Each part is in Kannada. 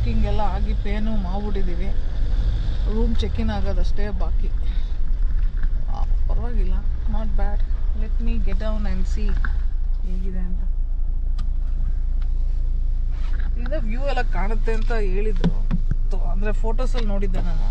ಬುಕ್ಕಿಂಗ್ ಎಲ್ಲ ಆಗಿ ಪೇನು ಮಾಡ್ಬಿಟ್ಟಿದ್ದೀವಿ. ರೂಮ್ ಚೆಕ್-ಇನ್ ಆಗೋದಷ್ಟೇ ಬಾಕಿ. ಪರವಾಗಿಲ್ಲ, not bad. Let me get down and C ಹೇಗಿದೆ ಅಂತ. ಈಗ ವ್ಯೂ ಎಲ್ಲ ಕಾಣುತ್ತೆ ಅಂತ ಹೇಳಿದ್ರು, ಅಂದರೆ ಫೋಟೋಸಲ್ಲಿ ನೋಡಿದ್ದೆ ನಾನು.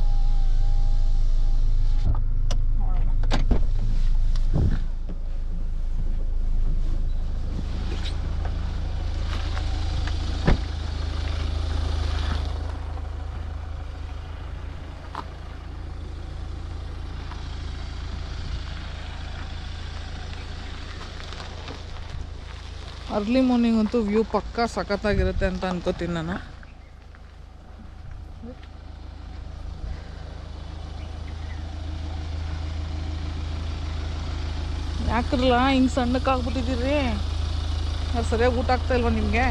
ಅರ್ಲಿ ಮಾರ್ನಿಂಗ್ ಅಂತೂ ವ್ಯೂ ಪಕ್ಕಾ ಸಖತ್ತಾಗಿರುತ್ತೆ ಅಂತ ಅನ್ಕೋತೀನಿ ನಾನು. ಯಾಕ್ರಲ್ಲ ಹಿಂಗೆ ಸಣ್ಣಕ್ಕಾಗ್ಬಿಟ್ಟಿದ್ದೀರಿ? ಅದು ಸರಿಯಾಗಿ ಊಟ ಆಗ್ತಾ ಇಲ್ವಾ ನಿಮಗೆ?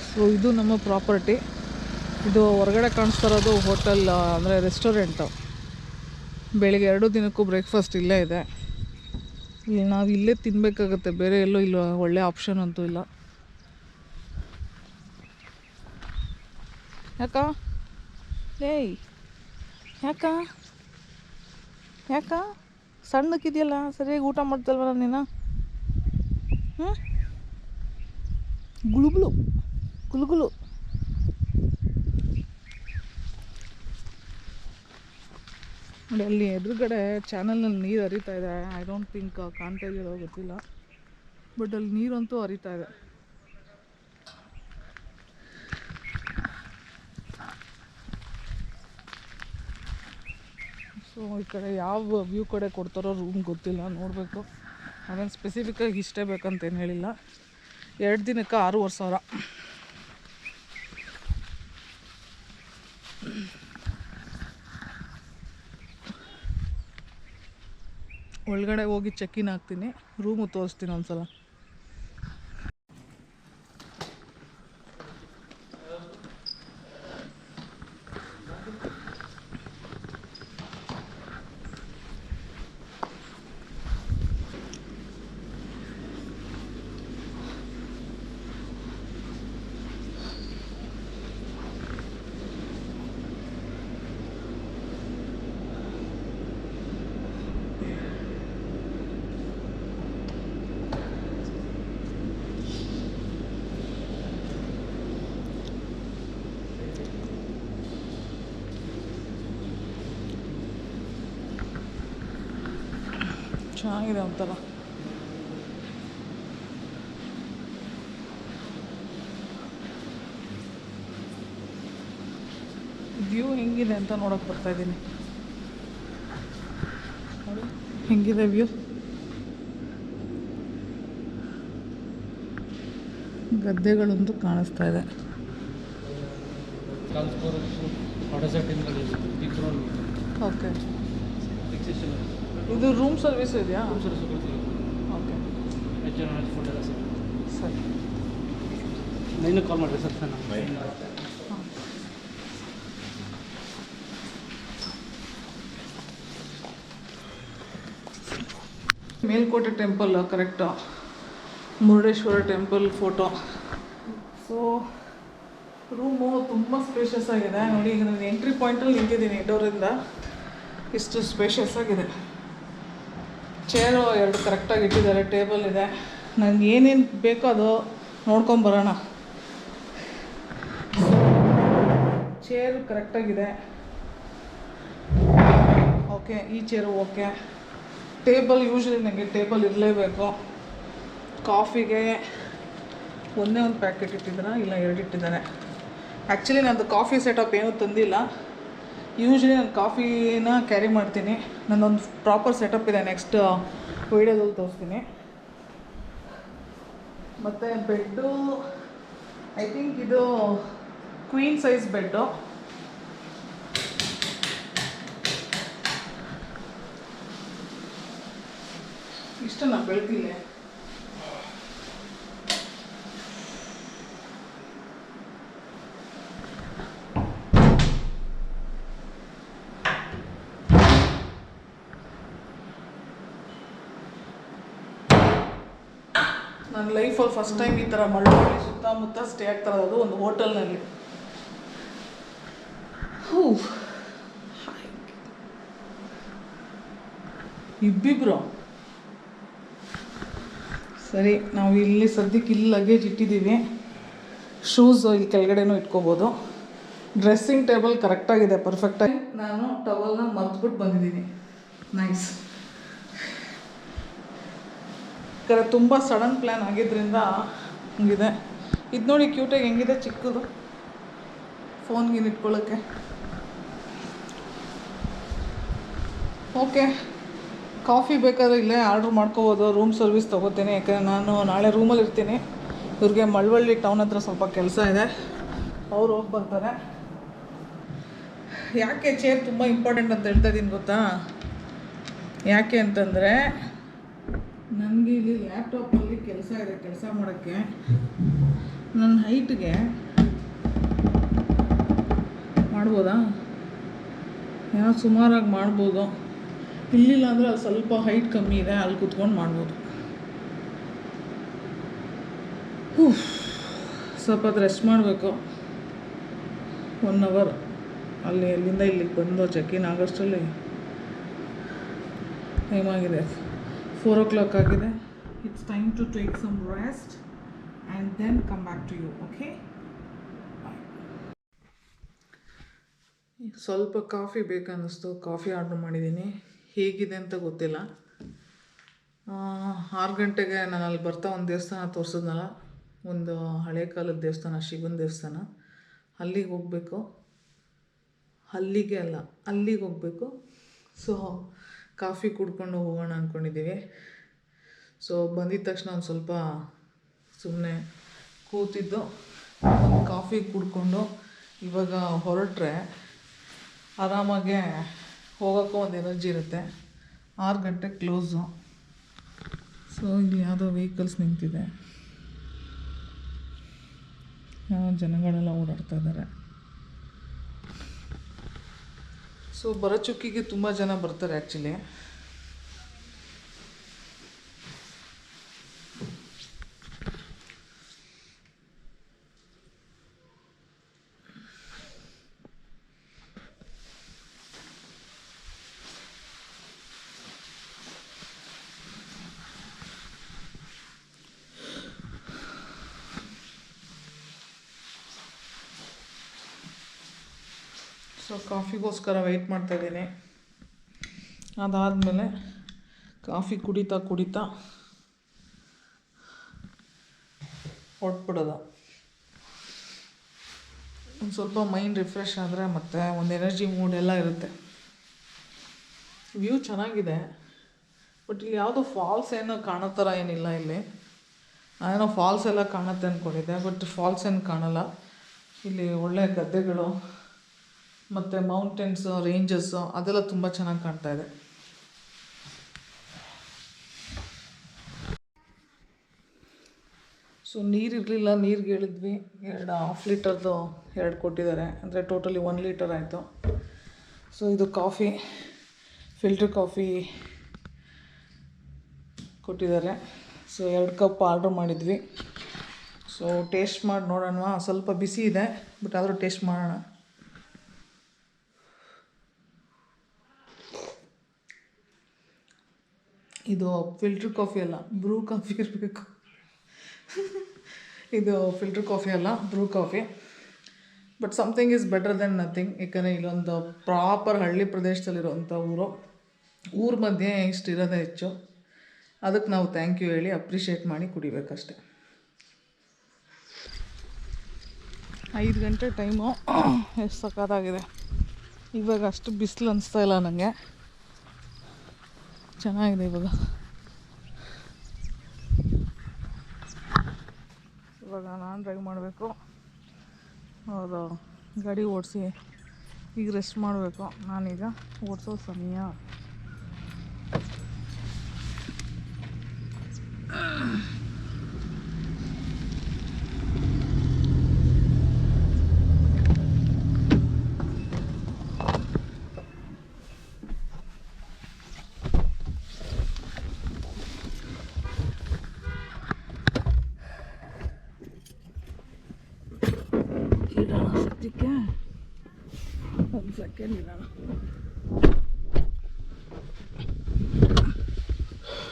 ಸೊ ಇದು ನಮ್ಮ ಪ್ರಾಪರ್ಟಿ. ಇದು ಹೊರಗಡೆ ಕಾಣಿಸ್ತಾ ಇರೋದು ಹೋಟೆಲ್, ಅಂದರೆ ರೆಸ್ಟೋರೆಂಟು. ಬೆಳಿಗ್ಗೆ 2 ದಿನಕ್ಕೂ ಬ್ರೇಕ್ಫಾಸ್ಟ್ ಇಲ್ಲೇ ಇದೆ. ಇಲ್ಲಿ ನಾವು ಇಲ್ಲೇ ತಿನ್ನಬೇಕಾಗತ್ತೆ, ಬೇರೆ ಎಲ್ಲೂ ಇಲ್ಲ, ಒಳ್ಳೆ ಆಪ್ಷನ್ ಅಂತೂ ಇಲ್ಲ. ಯಾಕ ಏಯ್ ಯಾಕ ಯಾಕ ಸಣ್ಣಕ್ಕಿದೆಯಲ್ಲ, ಸರಿಯಾಗಿ ಊಟ ಮಾಡ್ತಲ್ವಲ್ಲ ನೀನು? ಗುಳುಗುಳು ಗುಳುಗುಳು. ನೋಡಿ ಅಲ್ಲಿ ಎದುರುಗಡೆ ಚಾನಲ್ನಲ್ಲಿ ನೀರು ಹರಿತಾ ಇದೆ. ಐ ಡೋಂಟ್ ಥಿಂಕ್ ಕಾಣ್ತಾ ಇದೆಯೋ ಗೊತ್ತಿಲ್ಲ, ಬಟ್ ಅಲ್ಲಿ ನೀರಂತೂ ಹರಿತಾ ಇದೆ. ಸೊ ಈ ಕಡೆ ಯಾವ ವ್ಯೂ ಕಡೆ ಕೊಡ್ತಾರೋ ರೂಮ್ ಗೊತ್ತಿಲ್ಲ, ನೋಡಬೇಕು. ಅದೇನು ಸ್ಪೆಸಿಫಿಕ್ಕಾಗಿ ಇಷ್ಟೇ ಬೇಕಂತೇನು ಹೇಳಿಲ್ಲ. 2 ದಿನಕ್ಕೆ 6,500. ಒಳಗಡೆ ಹೋಗಿ ಚೆಕ್-ಇನ್ ಆಗ್ತೀನಿ, ರೂಮು ತೋರಿಸ್ತೀನಿ ಒಂದ್ಸಲ. ಚೆನ್ನಾಗಿದೆ ಒಂಥರ. ವ್ಯೂ ಹೆಂಗಿದೆ ಅಂತ ನೋಡೋಕೆ ಬರ್ತಾಯಿದ್ದೀನಿ. ನೋಡಿ ಹೆಂಗಿದೆ ವ್ಯೂ. ಗದ್ದೆಗಳಂತೂ ಕಾಣಿಸ್ತಾ ಇದೆ. ಓಕೆ, ಇದು ರೂಮ್ ಸರ್ವಿಸ್ ಇದೆಯಾ? ಓಕೆ, ಸರಿ. ನೀನು ಕಾಲ್ ಮಾಡಿರಿ sir. Melkote temple correct, Murudeshwar temple photo. So room ತುಂಬ ಸ್ಪೇಷಿಯಸ್ ಆಗಿದೆ. ನೋಡಿ ಈಗ ನಾನು ಎಂಟ್ರಿ ಪಾಯಿಂಟಲ್ಲಿ ನಿಂತಿದ್ದೀನಿ, ಡೋರಿಂದ. ಇಷ್ಟು ಸ್ಪೇಷಿಯಸ್ ಆಗಿದೆ. ಚೇರು 2 ಕರೆಕ್ಟಾಗಿ ಇಟ್ಟಿದ್ದಾರೆ, ಟೇಬಲ್ ಇದೆ. ನನಗೆ ಏನೇನು ಬೇಕೋ ಅದು ನೋಡ್ಕೊಂಬರೋಣ. ಚೇರು ಕರೆಕ್ಟಾಗಿದೆ. ಓಕೆ, ಈ ಚೇರು ಓಕೆ. ಟೇಬಲ್ ಯೂಶ್ವಲಿ ನನಗೆ ಟೇಬಲ್ ಇರಲೇಬೇಕು. ಕಾಫಿಗೆ ಒಂದೇ ಒಂದು ಪ್ಯಾಕೆಟ್ ಇಟ್ಟಿದ್ದಾರೆ, ಇಲ್ಲ 2 ಇಟ್ಟಿದ್ದಾರೆ. ಆ್ಯಕ್ಚುಲಿ ನಂದು ಕಾಫಿ ಸೆಟಪ್ ಏನೂ ತಂದಿಲ್ಲ. ಯೂಶ್ವಲಿ ನಾನು ಕಾಫಿನ ಕ್ಯಾರಿ ಮಾಡ್ತೀನಿ. ನನ್ನೊಂದು ಪ್ರಾಪರ್ ಸೆಟಪ್ ಇದೆ, ನೆಕ್ಸ್ಟ್ ವೀಡಿಯೋದಲ್ಲಿ ತೋರಿಸ್ತೀನಿ. ಮತ್ತು ಬೆಡ್ಡು ಐ ಥಿಂಕ್ ಇದು ಕ್ವೀನ್ ಸೈಜ್ ಬೆಡ್ಡು. ಇಷ್ಟನಾ ಬೆಳಕಿಲ್ಲ? ನನ್ನ ಲೈಫಲ್ಲಿ ಫಸ್ಟ್ ಟೈಮ್ ಈ ಥರ ಮಳ್ಳವಳ್ಳಿ ಸುತ್ತಮುತ್ತ ಸ್ಟೇ ಆಗ್ತಾ ಇರೋದು ಒಂದು ಹೋಟೆಲ್ನಲ್ಲಿ. ಇಬ್ಬಿಬ್ರು ಸರಿ. ನಾವು ಇಲ್ಲಿ ಸದ್ಯಕ್ಕೆ ಇಲ್ಲಿ ಲಗೇಜ್ ಇಟ್ಟಿದ್ದೀವಿ. ಶೂಸ್ ಇಲ್ಲಿ ಕೆಳಗಡೆನೂ ಇಟ್ಕೋಬೋದು. ಡ್ರೆಸ್ಸಿಂಗ್ ಟೇಬಲ್ ಕರೆಕ್ಟಾಗಿದೆ, ಪರ್ಫೆಕ್ಟಾಗಿ. ನಾನು ಟವಲ್ನ ಮರ್ತ್ಬಿಟ್ಟು ಬಂದಿದ್ದೀನಿ. ನೈಸ್. ತುಂಬ ಸಡನ್ ಪ್ಲ್ಯಾನ್ ಆಗಿದ್ದರಿಂದ ಹಂಗಿದೆ. ಇದು ನೋಡಿ ಕ್ಯೂಟಾಗಿ ಹೆಂಗಿದೆ, ಚಿಕ್ಕದು ಫೋನ್ಗೆ ಇಟ್ಕೊಳ್ಳೋಕ್ಕೆ. ಓಕೆ, ಕಾಫಿ ಬೇಕಾದರೆ ಇಲ್ಲೇ ಆರ್ಡ್ರ್ ಮಾಡ್ಕೋಬೋದು. ರೂಮ್ ಸರ್ವಿಸ್ ತೊಗೋತೀನಿ, ಯಾಕಂದರೆ ನಾನು ನಾಳೆ ರೂಮಲ್ಲಿ ಇರ್ತೀನಿ. ಇವ್ರಿಗೆ ಮಳವಳ್ಳಿ ಟೌನ್ ಹತ್ರ ಸ್ವಲ್ಪ ಕೆಲಸ ಇದೆ, ಅವ್ರು ಹೋಗಿ ಬರ್ತಾರೆ. ಯಾಕೆ ಚೇರ್ ತುಂಬ ಇಂಪಾರ್ಟೆಂಟ್ ಅಂತ ಹೇಳ್ತಾ ಇದ್ದೀನಿ ಗೊತ್ತಾ? ಯಾಕೆ ಅಂತಂದರೆ ನನಗೆ ಇಲ್ಲಿ ಲ್ಯಾಪ್ಟಾಪಲ್ಲಿ ಕೆಲಸ ಇದೆ, ಕೆಲಸ ಮಾಡೋಕ್ಕೆ ನನ್ನ ಹೈಟ್ಗೆ ಮಾಡ್ಬೋದಾ? ಏನೋ ಸುಮಾರಾಗಿ ಮಾಡ್ಬೋದು. ಇಲ್ಲಿಲ್ಲ ಅಂದರೆ ಅಲ್ಲಿ ಸ್ವಲ್ಪ ಹೈಟ್ ಕಮ್ಮಿ ಇದೆ, ಅಲ್ಲಿ ಕೂತ್ಕೊಂಡು ಮಾಡ್ಬೋದು. ಸ್ವಲ್ಪ ಹೊತ್ತು ರೆಸ್ಟ್ ಮಾಡಬೇಕು. 1 ಅವರ್ ಅಲ್ಲಿ ಎಲ್ಲಿಂದ ಇಲ್ಲಿಗೆ ಬಂದು ಚೆಕ್-ಇನ್ ಆಗೋಷ್ಟರಲ್ಲಿ ಟೈಮ್ ಆಗಿದೆ. 4 o'clock ಆಗಿದೆ. It's time to take some rest and then come back to you. Okay, ಸ್ವಲ್ಪ ಕಾಫಿ ಬೇಕನ್ನಿಸ್ತು, ಕಾಫಿ ಆರ್ಡ್ರ್ ಮಾಡಿದ್ದೀನಿ. ಹೇಗಿದೆ ಅಂತ ಗೊತ್ತಿಲ್ಲ. 6 ಗಂಟೆಗೆ ನಾನು ಅಲ್ಲಿ ಬರ್ತಾ ಒಂದು ದೇವಸ್ಥಾನ ತೋರಿಸಿದ್ನಲ್ಲ, ಒಂದು ಹಳೆ ಕಾಲದ ದೇವಸ್ಥಾನ, ಶಿವನ ದೇವಸ್ಥಾನ, ಅಲ್ಲಿಗೆ ಹೋಗಬೇಕು. ಅಲ್ಲಿಗೆ ಹೋಗಬೇಕು. ಸೊ ಕಾಫಿ ಕುಡ್ಕೊಂಡು ಹೋಗೋಣ ಅಂದ್ಕೊಂಡಿದ್ದೀವಿ. ಸೊ ಬಂದಿದ್ದ ತಕ್ಷಣ ಒಂದು ಸ್ವಲ್ಪ ಸುಮ್ಮನೆ ಕೂತಿದ್ದು, ಒಂದು ಕಾಫಿ ಕುಡ್ಕೊಂಡು ಇವಾಗ ಹೊರಟ್ರೆ ಆರಾಮಾಗೆ ಹೋಗೋಕ್ಕೂ ಒಂದು ಎನರ್ಜಿ ಇರುತ್ತೆ. 6 ಗಂಟೆಗೆ ಕ್ಲೋಸು. ಸೊ ಇಲ್ಲಿ ಯಾವುದೋ ವೆಹಿಕಲ್ಸ್ ನಿಂತಿದೆ, ಜನಗಳೆಲ್ಲ ಓಡಾಡ್ತಾ ಇದ್ದಾರೆ. ಸೊ ಬರಚುಕ್ಕಿಗೆ ತುಂಬ ಜನ ಬರ್ತಾರೆ ಆ್ಯಕ್ಚುಲಿ. ಸೊ ಕಾಫಿಗೋಸ್ಕರ ವೆಯ್ಟ್ ಮಾಡ್ತಾಯಿದ್ದೀನಿ. ಅದಾದಮೇಲೆ ಕಾಫಿ ಕುಡಿತಾ ಹೊರಟ್ಬಿಡೋದು. ಒಂದು ಸ್ವಲ್ಪ ಮೈಂಡ್ ರಿಫ್ರೆಶ್ ಆದರೆ ಮತ್ತೆ ಒಂದು ಎನರ್ಜಿ ಮೂಡ್ ಎಲ್ಲ ಇರುತ್ತೆ. ವ್ಯೂ ಚೆನ್ನಾಗಿದೆ, ಬಟ್ ಇಲ್ಲಿ ಯಾವುದೋ ಫಾಲ್ಸ್ ಏನೋ ಕಾಣೋ ಥರ ಏನಿಲ್ಲ. ಇಲ್ಲಿ ನಾನೇನೋ ಫಾಲ್ಸ್ ಎಲ್ಲ ಕಾಣುತ್ತೆ ಅಂದ್ಕೊಂಡಿದ್ದೆ, ಬಟ್ ಫಾಲ್ಸ್ ಏನು ಕಾಣಲ್ಲ. ಇಲ್ಲಿ ಒಳ್ಳೆಯ ಗದ್ದೆಗಳು ಮತ್ತು ಮೌಂಟೇನ್ಸು, ರೇಂಜಸ್ಸು ಅದೆಲ್ಲ ತುಂಬ ಚೆನ್ನಾಗಿ ಕಾಣ್ತಾ ಇದೆ. ಸೊ ನೀರಿರಲಿಲ್ಲ, ನೀರಿಗೆ ಹೇಳಿದ್ವಿ. 2.5 ಲೀಟರ್ದು 2 ಕೊಟ್ಟಿದ್ದಾರೆ, ಅಂದರೆ ಟೋಟಲಿ 1 ಲೀಟರ್ ಆಯಿತು. ಸೊ ಇದು ಕಾಫಿ, ಫಿಲ್ಟರ್ ಕಾಫಿ ಕೊಟ್ಟಿದ್ದಾರೆ. ಸೊ 2 ಕಪ್ ಆರ್ಡ್ರ್ ಮಾಡಿದ್ವಿ. ಸೊ ಟೇಸ್ಟ್ ಮಾಡಿ ನೋಡೋಣ. ಸ್ವಲ್ಪ ಬಿಸಿ ಇದೆ, ಬಟ್ ಆದರೂ ಟೇಸ್ಟ್ ಮಾಡೋಣ. ಇದು ಫಿಲ್ಟರ್ ಕಾಫಿ ಅಲ್ಲ, ಬ್ರೂ ಕಾಫಿ ಇರಬೇಕು. ಇದು ಫಿಲ್ಟರ್ ಕಾಫಿ ಅಲ್ಲ, Bru coffee. But something is better then nothing. ಯಾಕಂದರೆ ಇಲ್ಲೊಂದು ಪ್ರಾಪರ್ ಹಳ್ಳಿ ಪ್ರದೇಶದಲ್ಲಿರೋವಂಥ ಊರ ಮಧ್ಯೆ ಇಷ್ಟಿರೋದೇ ಹೆಚ್ಚು. ಅದಕ್ಕೆ ನಾವು ಥ್ಯಾಂಕ್ ಯು ಹೇಳಿ ಅಪ್ರಿಷಿಯೇಟ್ ಮಾಡಿ ಕುಡಿಬೇಕಷ್ಟೆ. 5 ಗಂಟೆ ಟೈಮು. ಎಷ್ಟು ಸಖತ್ತಾಗಿದೆ. ಇವಾಗ ಅಷ್ಟು ಬಿಸಿಲು ಅನಿಸ್ತಾ ಇಲ್ಲ ನನಗೆ, ಚೆನ್ನಾಗಿದೆ ಇವಾಗ. ಇವಾಗ ನಾನು ಡ್ರೈವ್ ಮಾಡಬೇಕು, ಅವರು ಗಾಡಿ ಓಡಿಸಿ ಈಗ ರೆಸ್ಟ್ ಮಾಡಬೇಕು. ನಾನೀಗ ಓಡಿಸೋ ಸಮಯ. ಸೆಕೆಂಡ್ ಇರೋಣ.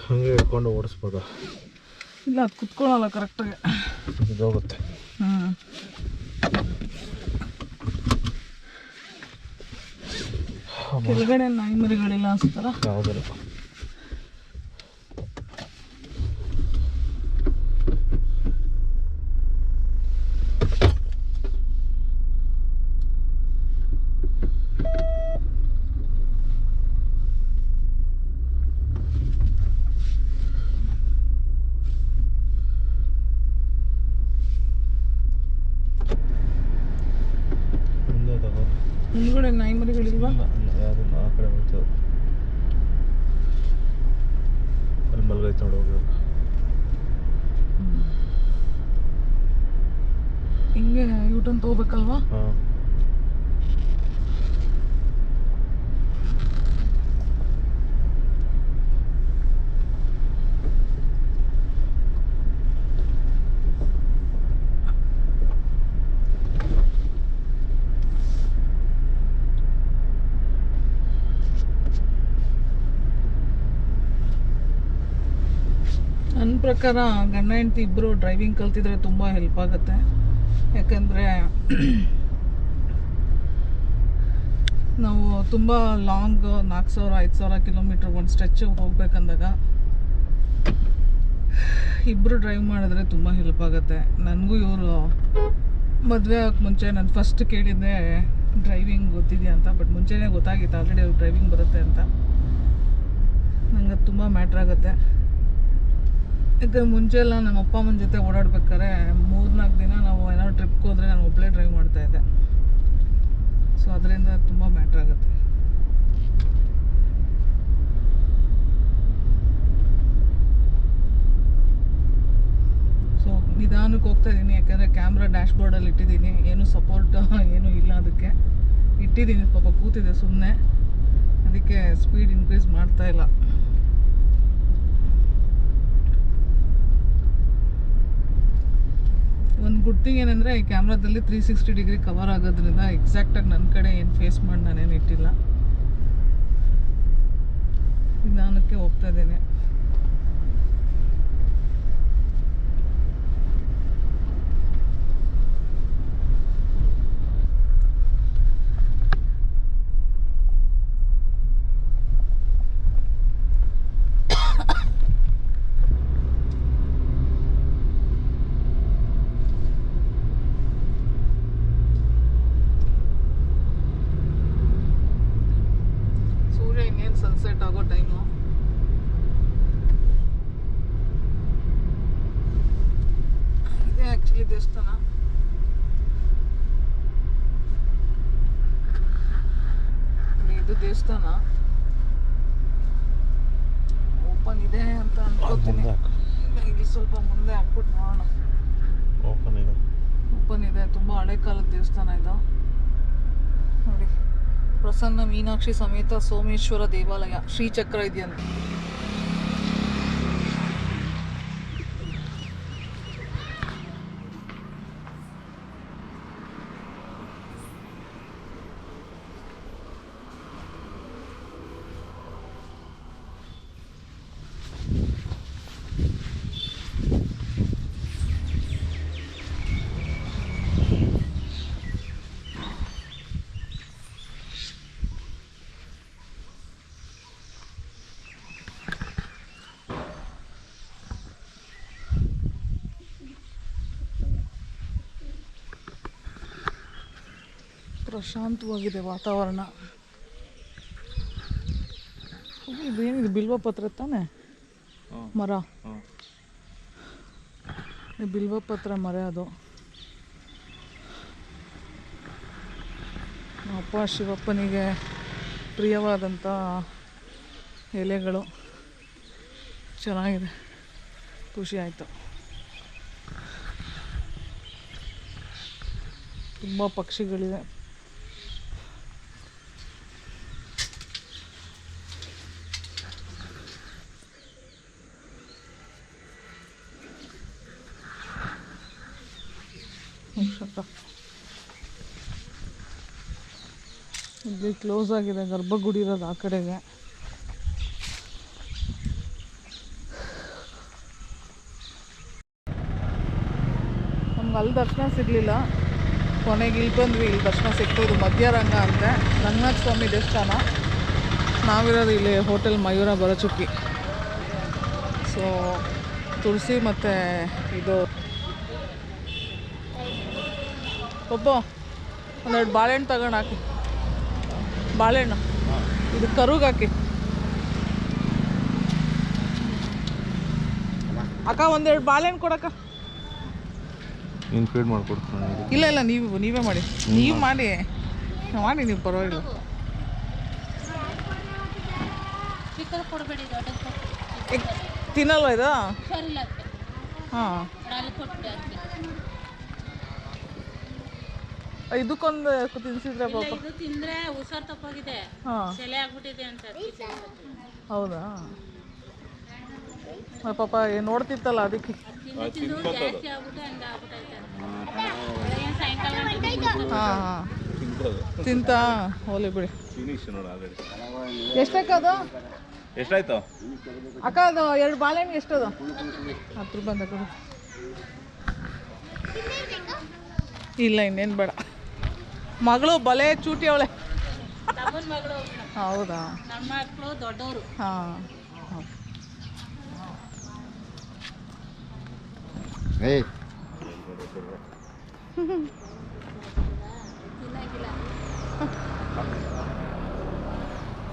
ಹಂಗೆ ಇಟ್ಕೊಂಡು ಓಡಿಸ್ಬೋದು. ಇಲ್ಲ ಅದು ಕುತ್ಕೊಳ್ಳಲ್ಲ ಕರೆಕ್ಟಾಗಿ, ಇದಾಗುತ್ತೆ. ಕೆಳಗಡೆ ನಾಯಿ ಮರಿಗಳಿಲ್ಲ ಅನ್ಸುತ್ತಲ್ಲ. ಯಾವುದಿಲ್ಲ. ಮುಂದ್ಗಡೆ ನಾಯಿ ಮರಿಗಳಿಲ್ವಾ? ಯಾವುದಿಲ್ಲ, ಆ ಕಡೆ ಹೋಗ್ತದೆ. ಅಲ್ಲಿ ಮಲ್ಗೈತೆ ನೋಡಿ, ಹೋಗಿ. ಹಿಂಗೆ ಯೂಟರ್ನ್ ತಗೋಬೇಕಲ್ವಾ? ಹಾಂ. ನನ್ನ ಪ್ರಕಾರ ಗಂಡ ಹೆಂಡತಿ ಇಬ್ಬರು ಡ್ರೈವಿಂಗ್ ಕಲ್ತಿದ್ರೆ ತುಂಬ ಹೆಲ್ಪ್ ಆಗುತ್ತೆ. ಯಾಕಂದರೆ ನಾವು ತುಂಬ ಲಾಂಗ್ 4000-5000 ಕಿಲೋಮೀಟ್ರ್ ಒಂದು ಸ್ಟ್ರೆಚ್ ಹೋಗ್ಬೇಕಂದಾಗ ಇಬ್ಬರು ಡ್ರೈವ್ ಮಾಡಿದ್ರೆ ತುಂಬ ಹೆಲ್ಪ್ ಆಗುತ್ತೆ. ನನಗೂ ಇವರು ಮದುವೆ ಆಗೋಕ್ಕೆ ಮುಂಚೆ ನಾನು ಫಸ್ಟ್ ಕೇಳಿದ್ದೆ ಡ್ರೈವಿಂಗ್ ಗೊತ್ತಿದೆಯಾ ಅಂತ. ಬಟ್ ಮುಂಚೆನೇ ಗೊತ್ತಾಗಿತ್ತು ಆಲ್ರೆಡಿ ಅವ್ರು ಡ್ರೈವಿಂಗ್ ಬರುತ್ತೆ ಅಂತ. ನಂಗೆ ಅದು ತುಂಬ ಮ್ಯಾಟ್ರ್ ಆಗುತ್ತೆ. ಯಾಕಂದ್ರೆ ಮುಂಚೆ ಎಲ್ಲ ನಮ್ಮ ಅಪ್ಪ ಅಮ್ಮನ ಜೊತೆ ಓಡಾಡ್ಬೇಕಾದ್ರೆ 3-4 ದಿನ ನಾವು ಏನಾದ್ರು ಟ್ರಿಪ್ಗೆ ಹೋದರೆ ನಾನು ಒಬ್ಬಳೇ ಡ್ರೈವ್ ಮಾಡ್ತಾಯಿದ್ದೆ. ಸೊ ಅದರಿಂದ ತುಂಬ ಮ್ಯಾಟ್ರ್ ಆಗುತ್ತೆ. ಸೊ ನಿಧಾನಕ್ಕೆ ಹೋಗ್ತಾ ಇದ್ದೀನಿ, ಯಾಕಂದರೆ ಕ್ಯಾಮ್ರಾ ಡ್ಯಾಶ್ಬೋರ್ಡಲ್ಲಿ ಇಟ್ಟಿದ್ದೀನಿ. ಏನು ಸಪೋರ್ಟ್ ಏನೂ ಇಲ್ಲ, ಅದಕ್ಕೆ ಇಟ್ಟಿದ್ದೀನಿ. ಪಾಪ ಕೂತಿದೆ ಸುಮ್ಮನೆ, ಅದಕ್ಕೆ ಸ್ಪೀಡ್ ಇನ್ಕ್ರೀಸ್ ಮಾಡ್ತಾಯಿಲ್ಲ. ಒಂದು ಗುಡ್ ಥಿಂಗ್ ಏನಂದರೆ ಈ ಕ್ಯಾಮ್ರಾದಲ್ಲಿ 360 ಡಿಗ್ರಿ ಕವರ್ ಆಗೋದ್ರಿಂದ ಎಕ್ಸಾಕ್ಟಾಗಿ ನನ್ನ ಕಡೆ ಏನು ಫೇಸ್ ಮಾಡಿ ನಾನೇನು ಇಟ್ಟಿಲ್ಲ. ನಿಧಾನಕ್ಕೆ ಹೋಗ್ತಾ ಇದ್ದೇನೆ. ಸನ್ಸೆಟ್ ಆಗೋ ಟೈಮು. ಇದೇ ಆ್ಯಕ್ಚುಲಿ ದೇವಸ್ಥಾನ. ಇದು ದೇವಸ್ಥಾನ ಓಪನ್ ಇದೆ ಅಂತ ಅನ್ಕೋತೀನಿ. ಇಲ್ಲಿ ಸ್ವಲ್ಪ ಮುಂದೆ ಹಾಕ್ಬಿಟ್ಟು ನೋಡೋಣ. ಓಪನ್ ಇದೆ. ತುಂಬ ಹಳೆ ಕಾಲದ ದೇವಸ್ಥಾನ ಇದು ನೋಡಿ. ಪ್ರಸನ್ನ ಮೀನಾಕ್ಷಿ ಸಮೇತ ಸೋಮೇಶ್ವರ ದೇವಾಲಯ, ಶ್ರೀಚಕ್ರ ಇದೆಯಂತೆ. ಪ್ರಶಾಂತವಾಗಿದೆ ವಾತಾವರಣ. ಇದೇನಿದೆ, ಬಿಲ್ವ ಪತ್ರ ತಾನೆ ಮರ? ಬಿಲ್ವ ಪತ್ರ ಮರ ಅದು. ಅಪ್ಪ ಶಿವಪ್ಪನಿಗೆ ಪ್ರಿಯವಾದಂಥ ಎಲೆಗಳು. ಚೆನ್ನಾಗಿದೆ, ಖುಷಿ ಆಯಿತು. ತುಂಬ ಪಕ್ಷಿಗಳಿವೆ. ಇಲ್ಲಿ ಕ್ಲೋಸ್ ಆಗಿದೆ, ಗರ್ಭಗುಡಿ ಇರೋದು ಆ ಕಡೆಗೆ. ನಮ್ಗೆ ಅಲ್ಲಿ ದರ್ಶನ ಸಿಗಲಿಲ್ಲ, ಕೊನೆಗೆ ಇಲ್ಲಿ ಬಂದ್ವಿ. ಇಲ್ಲಿ ದರ್ಶನ ಸಿಕ್ತು. ಇದು ಮಧ್ಯರಂಗ ಅಂತೆ, ರಂಗನಾಥ ಸ್ವಾಮಿ ದೇವಸ್ಥಾನ. ನಾವಿರೋದು ಇಲ್ಲಿ ಹೋಟೆಲ್ ಮಯೂರ ಬರಚುಕ್ಕಿ. ಸೊ ತುಳಸಿ ಮತ್ತು ಇದು ಒಬ್ಬ ಒಂದೆರಡು ಬಾಳೆಹಣ್ಣು ತಗೊಂಡು ಹಾಕಿ. ಬಾಳೆಹಣ್ಣು ಇದು ಕರುಗೆ ಹಾಕಿ. ಅಕ್ಕ ಒಂದೆರಡು ಬಾಳೆಹಣ್ಣು ಕೊಡಕ್ಕ. ನೀನು ಫೀಡ್ ಮಾಡಿಕೊಡ್ತೀನಿ. ಇಲ್ಲ ಇಲ್ಲ, ನೀವೇ ಮಾಡಿ. ನೀವು ಮಾಡಿ ನೀವು ಪರವಾಗಿಲ್ಲ. ತಿನ್ನಲ್ವ ಇದು? ಹಾಂ, ಇದಕ್ಕೊಂದು ತಿನ್ಸಿದ್ರೆ ಪಾಪ. ಇದು ತಿಂದ್ರೆ ಹುಷಾರ್ ತಪ್ಪಾಗಿದೆ, ಸೆಲೆ ಆಗ್ಬಿಟ್ಟಿದೆ ಅಂತ. ಹೌದಾ? ಪಾಪ ನೋಡ್ತಿತ್ತಲ್ಲ ಅದಕ್ಕೆ. ಜಾಸ್ತಿ ಆಗ್ಬಿಟ್ಟು ಹಂಗೆ ಆಗ್ಬಿಟ್ಟೈತೆ. ಹಾಂ ಹಾಂ, ತಿಂತಾ ಹೋಲಿ ಬಿಡಿ. ಎಷ್ಟಕ್ಕ ಅದು? ಎಷ್ಟಾಯ್ತು ಅಕ್ಕ? ಅದು 2 ಬಾಳೆಹಣ್ಣು ಎಷ್ಟದು? 10 ರೂಪಾಯಿ ಅಂತ ಕೊಡು. ಇಲ್ಲ ಇನ್ನೇನು ಬೇಡ. ಮಗಳು ಬಲೆ ಚೂಟಿ ಅವಳೆ. ಹೌದಾ? ನಮ್ಮ ಮಕ್ಕಳು ದೊಡ್ಡವರು. ಹಾಂ.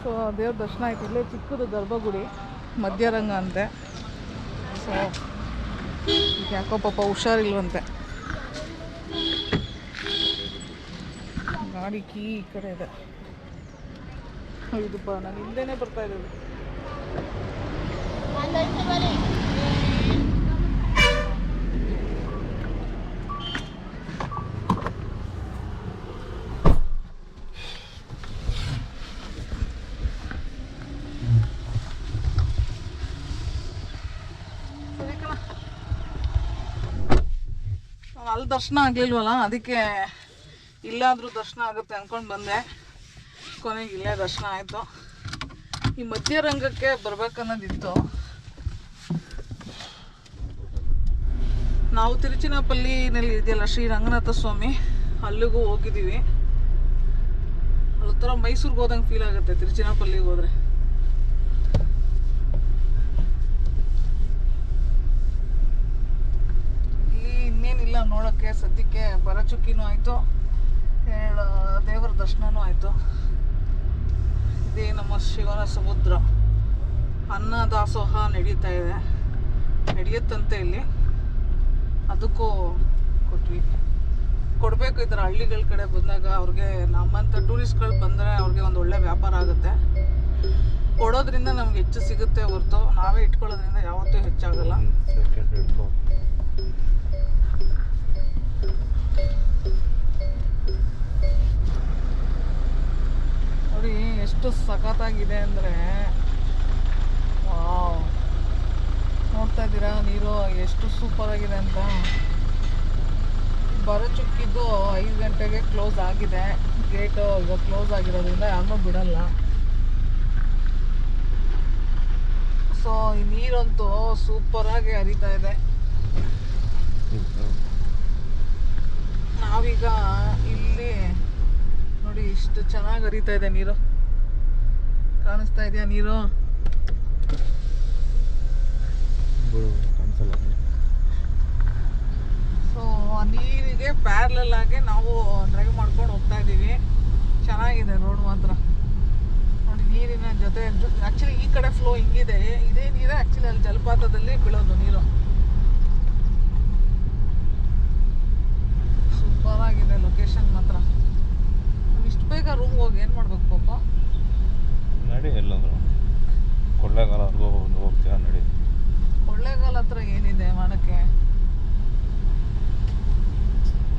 ಸೊ ದೇವ್ರ ದರ್ಶನ ಆಯ್ತು. ಇಲ್ಲೇ ಚಿಕ್ಕದು ಗರ್ಭಗುಡಿ, ಮಧ್ಯರಂಗ ಅಂತೆ. ಸೊ ಯಾಕೋ ಪಾಪ ಹುಷಾರಿಲ್ವಂತೆ. ಗಾಡಿ ಕೀ ಈ ಕಡೆ ಇದೆ. ಇದಪ್ಪ ನಾನು ಹಿಂದೆನೇ ಬರ್ತಾ ಇರೋದು. ಅಲ್ಲಿ ದರ್ಶನ ಆಗಲಿಲ್ವಲ್ಲ, ಅದಕ್ಕೆ ಇಲ್ಲಾದರೂ ದರ್ಶನ ಆಗುತ್ತೆ ಅಂದ್ಕೊಂಡು ಬಂದೆ. ಕೊನೆಗೆ ಇಲ್ಲೇ ದರ್ಶನ ಆಯಿತು. ಈ ಮಧ್ಯರಂಗಕ್ಕೆ ಬರ್ಬೇಕನ್ನೋದಿತ್ತು. ನಾವು ತಿರುಚಿನಪಲ್ಲಿನಲ್ಲಿ ಇದೆಯಲ್ಲ ಶ್ರೀ ರಂಗನಾಥ ಸ್ವಾಮಿ, ಅಲ್ಲಿಗೂ ಹೋಗಿದ್ದೀವಿ. ಅದೊಂಥರ ಮೈಸೂರಿಗೆ ಹೋದಂಗೆ ಫೀಲ್ ಆಗುತ್ತೆ ತಿರುಚಿನಪಲ್ಲಿಗೆ ಹೋದರೆ. ಇನ್ನೇನಿಲ್ಲ ನೋಡೋಕ್ಕೆ. ಸದ್ಯಕ್ಕೆ ಬರಚುಕ್ಕಿನೂ ಆಯಿತು, ದೇವರ ದರ್ಶನನೂ ಆಯಿತು. ಇದೇ ನಮ್ಮ ಶಿವನ ಸಮುದ್ರ. ಅನ್ನದಾಸೋಹ ನಡೀತಾ ಇದೆ, ನಡೆಯುತ್ತಂತೆ ಇಲ್ಲಿ. ಅದಕ್ಕೂ ಕೊಡಬೇಕು. ಈ ಥರ ಹಳ್ಳಿಗಳ ಕಡೆ ಬಂದಾಗ ಅವ್ರಿಗೆ, ನಮ್ಮಂಥ ಟೂರಿಸ್ಟ್ಗಳು ಬಂದರೆ ಅವ್ರಿಗೆ ಒಂದು ಒಳ್ಳೆ ವ್ಯಾಪಾರ ಆಗುತ್ತೆ. ಕೊಡೋದ್ರಿಂದ ನಮ್ಗೆ ಹೆಚ್ಚು ಸಿಗುತ್ತೆ ಹೊರತು ನಾವೇ ಇಟ್ಕೊಳ್ಳೋದ್ರಿಂದ ಯಾವತ್ತೂ ಹೆಚ್ಚಾಗಲ್ಲ. ನೋಡಿ ಎಷ್ಟು ಸಖತ್ತಾಗಿದೆ ಅಂದರೆ, ವಾವ್, ನೋಡ್ತಾ ಇದ್ದೀರಾ ನೀರು ಎಷ್ಟು ಸೂಪರ್ ಆಗಿದೆ ಅಂತ. ಬರಚುಕ್ಕಿದ್ದು 5 ಗಂಟೆಗೆ ಕ್ಲೋಸ್ ಆಗಿದೆ. ಗೇಟು ಈಗ ಕ್ಲೋಸ್ ಆಗಿರೋದ್ರಿಂದ ಯಾರನ್ನೂ ಬಿಡಲ್ಲ. ಸೊ ಈ ನೀರಂತೂ ಸೂಪರಾಗಿ ಹರಿತಾ ಇದೆ. ನಾವೀಗ ಇಲ್ಲಿ ನೋಡಿ ಇಷ್ಟು ಚೆನ್ನಾಗಿ ಹರಿತಾ ಇದೆ ನೀರು. ಕಾಣಿಸ್ತಾ ಇದೆಯಾ ನೀರು? ಸೊ ಆ ನೀರಿಗೆ ಪ್ಯಾರಲಲ್ ಆಗಿ ನಾವು ಡ್ರೈವ್ ಮಾಡ್ಕೊಂಡು ಹೋಗ್ತಾ ಇದ್ದೀವಿ. ಚೆನ್ನಾಗಿದೆ ರೋಡ್ ಮಾತ್ರ. ನೋಡಿ ನೀರಿನ ಜೊತೆ ಆ್ಯಕ್ಚುಲಿ ಈ ಕಡೆ ಫ್ಲೋ ಹಿಂಗಿದೆ. ಇದೇ ನೀರೇ ಆ್ಯಕ್ಚುಲಿ ಅಲ್ಲಿ ಜಲಪಾತದಲ್ಲಿ ಬೀಳೋದು ನೀರು. ಸೂಪರ್ ಆಗಿದೆ ಲೊಕೇಶನ್ ಮಾತ್ರ. ಇಷ್ಟು ಬೇಗ ರೂಮ್ ಹೋಗಿ ಏನು ಮಾಡ್ಬೇಕು ಪಾಪ? ನಡಿ, ಎಲ್ಲಂದ್ರು ಕೊಳ್ಳೇಗಾಲವರೆಗೂ ಹೋಗ್ತೀಯ ನಡಿ. ಕೊಳ್ಳೇಗಾಲ ಹತ್ರ ಏನಿದೆ ಮಾಡೋಕ್ಕೆ?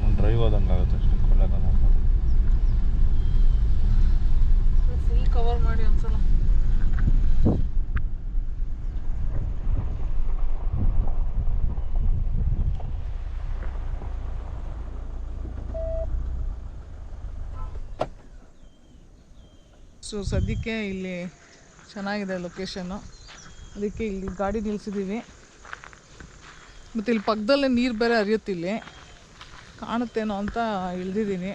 ಒಂದು ಡ್ರೈವ್ ಹೋದಂಗೆ ಆಗುತ್ತೆ ಅಷ್ಟೇ ಕೊಳ್ಳೇಗಾಲ. ಫುಲ್ ಕವರ್ ಮಾಡಿ ಒಂದ್ಸಲ. ಸೊ ಸದ್ಯಕ್ಕೆ ಇಲ್ಲಿ ಚೆನ್ನಾಗಿದೆ ಲೊಕೇಶನ್ನು, ಅದಕ್ಕೆ ಇಲ್ಲಿ ಗಾಡಿ ನಿಲ್ಲಿಸಿದ್ದೀವಿ. ಮತ್ತು ಇಲ್ಲಿ ಪಕ್ಕದಲ್ಲೇ ನೀರು ಬೇರೆ ಹರಿಯುತ್ತಿಲ್ಲಿ, ಕಾಣುತ್ತೇನೋ ಅಂತ ಇಳಿದಿದ್ದೀನಿ.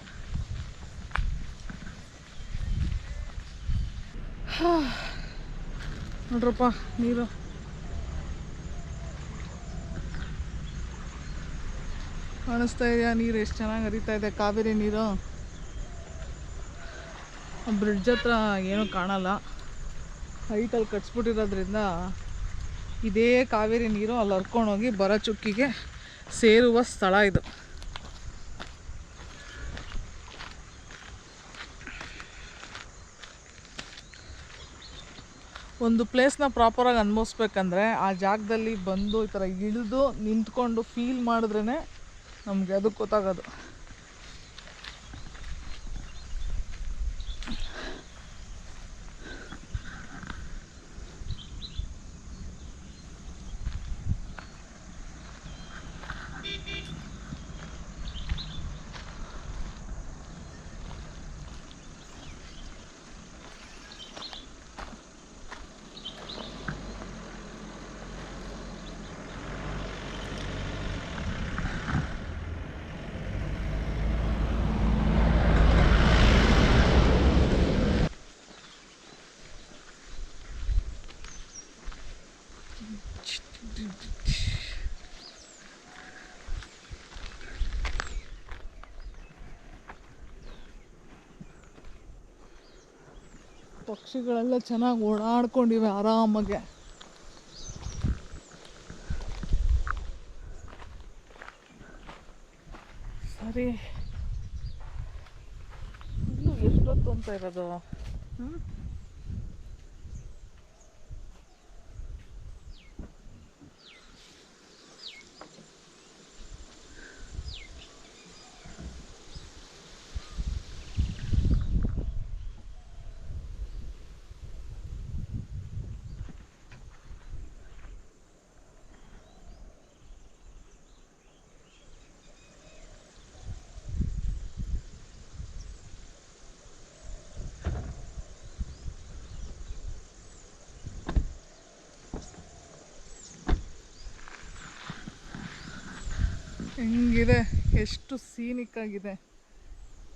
ನೋಡ್ರಪ್ಪ ನೀರು ಕಾಣಿಸ್ತಾ ಇದೆಯಾ? ನೀರು ಎಷ್ಟು ಚೆನ್ನಾಗಿ ಹರಿತಾ ಇದೆ, ಕಾವೇರಿ ನೀರು. ಬ್ರಿಡ್ಜ್ ಹತ್ರ ಏನೂ ಕಾಣಲ್ಲ, ಹೈಟಲ್ಲಿ ಕಟ್ಸ್ಬಿಟ್ಟಿರೋದ್ರಿಂದ ಇದೇ ಕಾವೇರಿ ನೀರು ಅಲ್ಲಿ ಹರ್ಕೊಂಡೋಗಿ ಭರಚುಕ್ಕಿಗೆ ಸೇರುವ ಸ್ಥಳ ಇದು. ಒಂದು ಪ್ಲೇಸ್ನ ಪ್ರಾಪರಾಗಿ ಅನುಭವಿಸ್ಬೇಕಂದ್ರೆ ಆ ಜಾಗದಲ್ಲಿ ಬಂದು ಈ ಥರ ಇಳಿದು ನಿಂತ್ಕೊಂಡು ಫೀಲ್ ಮಾಡಿದ್ರೇ ನಮಗೆ ಅದಕ್ಕೆ ಗೊತ್ತಾಗೋದು. ಪಕ್ಷಿಗಳೆಲ್ಲ ಚೆನ್ನಾಗಿ ಓಡಾಡ್ಕೊಂಡಿವೆ ಆರಾಮಾಗೆ. ಸರಿ, ಇನ್ನು ಎಷ್ಟೊತ್ತು ಅಂತ ಇರೋದು? ಹೆಂಗಿದೆ, ಎಷ್ಟು ಸೀನಿಕ್ ಆಗಿದೆ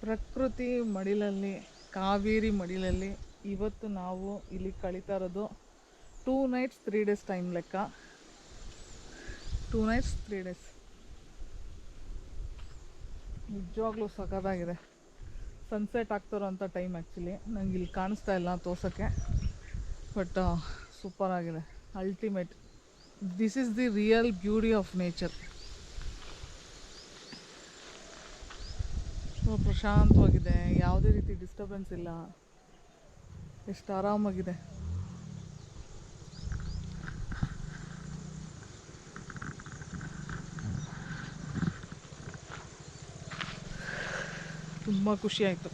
ಪ್ರಕೃತಿ ಮಡಿಲಲ್ಲಿ, ಕಾವೇರಿ ಮಡಿಲಲ್ಲಿ. ಇವತ್ತು ನಾವು ಇಲ್ಲಿ ಕಳೀತಾ ಇರೋದು 2 nights 3 days ಟೈಮ್ ಲೆಕ್ಕ. 2 nights 3 days. ನಿಜವಾಗ್ಲೂ ಸಖತ್ತಾಗಿದೆ. ಸನ್ಸೆಟ್ ಆಗ್ತಾರೋ ಅಂಥ ಟೈಮ್ ಆ್ಯಕ್ಚುಲಿ ನಂಗೆ ಇಲ್ಲಿ ಕಾಣಿಸ್ತಾ ಇಲ್ಲ ತೋರ್ಸೋಕ್ಕೆ, ಬಟ್ ಸೂಪರ್ ಆಗಿದೆ. Ultimate. This is the real beauty of nature. ಪ್ರಶಾಂತವಾಗಿದೆ, ಯಾವುದೇ ರೀತಿ ಡಿಸ್ಟರ್ಬೆನ್ಸ್ ಇಲ್ಲ, ಎಷ್ಟು ಆರಾಮಾಗಿದೆ. ತುಂಬ ಖುಷಿ ಆಯಿತು.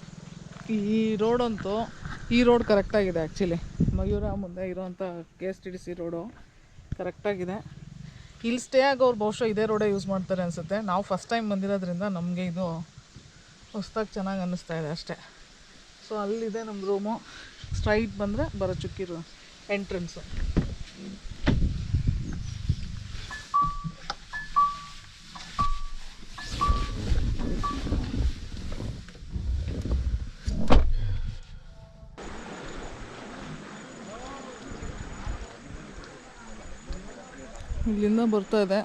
ಈ ರೋಡಂತೂ, ಈ ರೋಡ್ ಕರೆಕ್ಟಾಗಿದೆ ಆ್ಯಕ್ಚುಲಿ. ಮಯೂರ ಮುಂದೆ ಇರೋವಂಥ KSTDC ರೋಡು ಕರೆಕ್ಟಾಗಿದೆ. ಇಲ್ಲಿ ಸ್ಟೇ ಆಗೋರು ಬಹುಶಃ ಇದೇ ರೋಡೇ ಯೂಸ್ ಮಾಡ್ತಾರೆ ಅನಿಸುತ್ತೆ. ನಾವು ಫಸ್ಟ್ ಟೈಮ್ ಬಂದಿರೋದ್ರಿಂದ ನಮಗೆ ಇದು ಹೊಸ್ದಾಗಿ ಚೆನ್ನಾಗಿ ಅನ್ನಿಸ್ತಾ ಇದೆ ಅಷ್ಟೇ. ಸೊ ಅಲ್ಲಿದೆ ನಮ್ಮ ರೂಮು. ಸ್ಟ್ರೈಟ್ ಬಂದರೆ ಭರಚುಕ್ಕಿ ಎಂಟ್ರೆನ್ಸು. ಇಲ್ಲಿಂದ ಬರ್ತಾ ಇದೆ,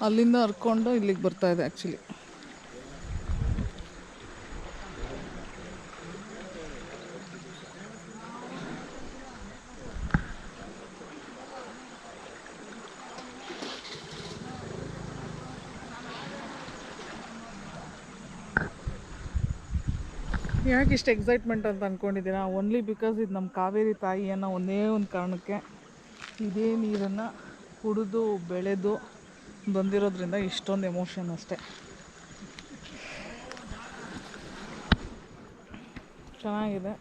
ಅಲ್ಲಿಂದ ಹರ್ಕೊಂಡು ಇಲ್ಲಿಗೆ ಬರ್ತಾ ಇದೆ ಆ್ಯಕ್ಚುಲಿ. ಯಾಕೆ ಇಷ್ಟು ಎಕ್ಸೈಟ್ಮೆಂಟ್ ಅಂತ ಅಂದ್ಕೊಂಡಿದ್ದೀರಾ? ಓನ್ಲಿ ಬಿಕಾಸ್ ಇದು ನಮ್ಮ ಕಾವೇರಿ ತಾಯಿ ಅನ್ನೋ ಒಂದೇ ಒಂದು ಕಾರಣಕ್ಕೆ ಇದೇ ನೀರನ್ನು ಕುಡಿದು ಬೆಳೆದು ಬಂದಿರೋದ್ರಿಂದ ಇಷ್ಟೊಂದು ಎಮೋಷನ್ ಅಷ್ಟೇ. ಚೆನ್ನಾಗಿದೆ.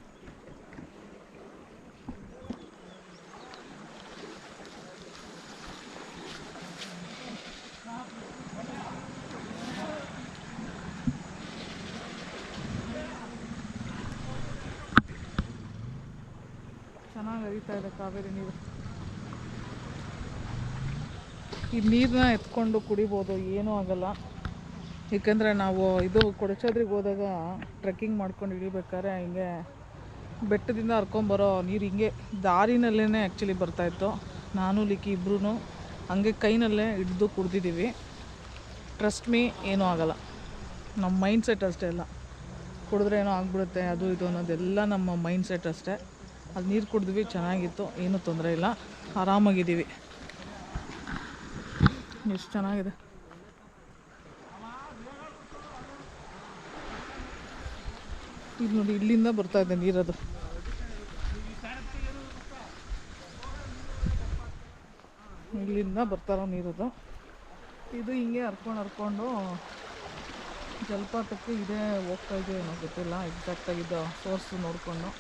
ಬರ್ತಾ ಇದೆ ಕಾವೇರಿ ನೀರು. ಈ ನೀರನ್ನ ಎತ್ಕೊಂಡು ಕುಡಿಬೋದು, ಏನೂ ಆಗಲ್ಲ. ಏಕೆಂದರೆ ನಾವು ಇದು ಕೊಡಚಾದ್ರಿಗೆ ಹೋದಾಗ ಟ್ರೆಕ್ಕಿಂಗ್ ಮಾಡ್ಕೊಂಡು ಇಳಿಬೇಕಾದ್ರೆ ಹಿಂಗೆ ಬೆಟ್ಟದಿಂದ ಹರ್ಕೊಂಬರೋ ನೀರು ಹಿಂಗೆ ದಾರಿನಲ್ಲೇ ಆ್ಯಕ್ಚುಲಿ ಬರ್ತಾಯಿತ್ತು. ನಾನು ಲಿಕ್ಕಿ ಇಬ್ಬರೂ ಹಂಗೆ ಕೈನಲ್ಲೇ ಹಿಡ್ದು ಕುಡ್ದಿದ್ದೀವಿ. ಟ್ರಸ್ಟ್ ಮೀ, ಏನೂ ಆಗಲ್ಲ. ನಮ್ಮ ಮೈಂಡ್ ಸೆಟ್ ಅಷ್ಟೇ ಎಲ್ಲ. ಕುಡಿದ್ರೆ ಏನೋ ಆಗಿಬಿಡುತ್ತೆ ಅದು ಇದು ಅನ್ನೋದೆಲ್ಲ ನಮ್ಮ ಮೈಂಡ್ ಸೆಟ್ ಅಷ್ಟೇ. ಅದು ನೀರು ಕುಡಿದ್ವಿ, ಚೆನ್ನಾಗಿತ್ತು, ಏನೂ ತೊಂದರೆ ಇಲ್ಲ, ಆರಾಮಾಗಿದ್ದೀವಿ. ಎಷ್ಟು ಚೆನ್ನಾಗಿದೆ. ಇಲ್ಲಿ ನೋಡಿ, ಇಲ್ಲಿಂದ ಬರ್ತಾಯಿದೆ ನೀರದು. ಇಲ್ಲಿಂದ ಬರ್ತಾರೋ ನೀರದು. ಇದು ಹಿಂಗೆ ಹರ್ಕೊಂಡು ಜಲಪಾತಕ್ಕೆ ಇದೇ ಹೋಗ್ತಾ ಇದೆ ಏನೋ ಗೊತ್ತಿಲ್ಲ ಎಕ್ಸಾಕ್ಟಾಗಿದ್ದು ಸೋರ್ಸು ನೋಡಿಕೊಂಡು.